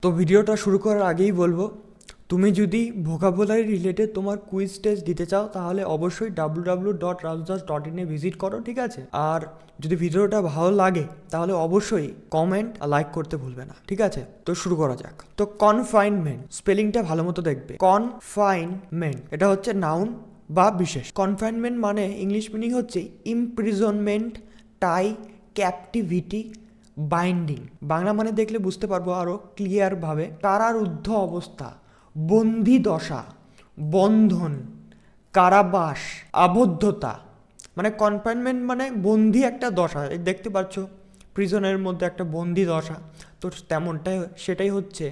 তো ভিডিওটা শুরু করার আগেই বলবো, তুমি যদি ভোকাবুলারি রিলেটেড তোমার কুইজ টেস্ট দিতে চাও তাহলে অবশ্যই www.rajdas.in এ ভিজিট করো, ঠিক আছে? আর যদি ভিডিওটা ভালো লাগে তাহলে অবশ্যই কমেন্ট আর লাইক করতে ভুলবে না, ঠিক আছে? তো শুরু করা যাক। তো কনফাইনমেন্ট স্পেলিংটা ভালো মতো দেখবে। কনফাইনমেন্ট এটা হচ্ছে নাউন বা বিশেষ। কনফাইনমেন্ট মানে ইংলিশ মিনিং হচ্ছে ইমপ্রিজনমেন্ট, টাই, ক্যাপটিভিটি, বাইন্ডিং। বাংলা মানে দেখলে বুঝতে পারবো আরও ক্লিয়ারভাবে। কারারুদ্ধ অবস্থা, বন্দি দশা, বন্ধন, কারাবাস, আবদ্ধতা। মানে কনফাইনমেন্ট মানে বন্দি একটা দশা, এই দেখতে পাচ্ছ প্রিজনের মধ্যে একটা বন্দি দশা, তো তেমনটাই সেটাই হচ্ছে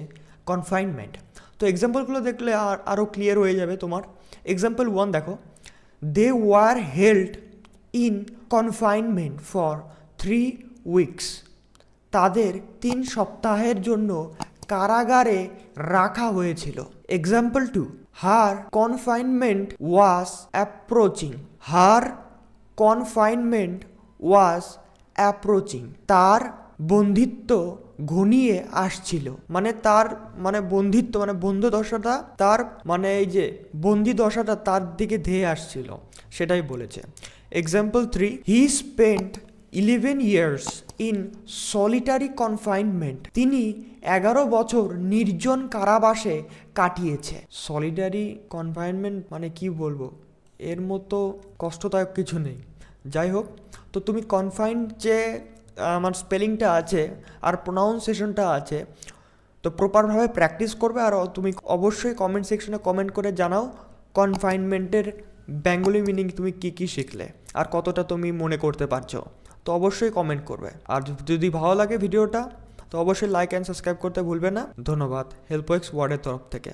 কনফাইনমেন্ট। তো এক্সাম্পলগুলো দেখলে আরও ক্লিয়ার হয়ে যাবে তোমার। এক্সাম্পল 1 দেখো, they were held in confinement for 3 weeks. তাদের 3 সপ্তাহের জন্য কারাগারে রাখা হয়েছিল। Example 2, her confinement was approaching. Her confinement was approaching. তার বন্ধিত্ব ঘনিয়ে আসছিল। মানে তার মানে বন্ধিত্ব মানে বন্ধু দশাটা তার মানে এই যে বন্দি দশাটা তার দিকে ধেয়ে আসছিল, সেটাই বলেছে। Example 3, he spent 11 years in solitary confinement. তিনি 11 বছর নির্জন কারাবাসে কাটিয়েছে। সলিটারি কনফাইনমেন্ট মানে কি বলবো, এর মতো কষ্টদায়ক কিছু নেই। যাই হোক, তো তুমি কনফাইন যে আমার স্পেলিংটা আছে আর প্রোনাউন্সিয়েশনটা আছে, তো প্রপারভাবে প্র্যাকটিস করবে। আর তুমি অবশ্যই কমেন্ট সেকশনে কমেন্ট করে জানাও কনফাইনমেন্টের বেঙ্গলি মিনিং তুমি কি শিখলে আর কতটা তুমি মনে করতে পারছো। তো অবশ্যই কমেন্ট করবে। আর যদি ভালো লাগে ভিডিওটা তো অবশ্যই লাইক অ্যান্ড সাবস্ক্রাইব করতে ভুলবে না। ধন্যবাদ হেল্পওয়েক্স ওয়ার্ডের তরফ থেকে।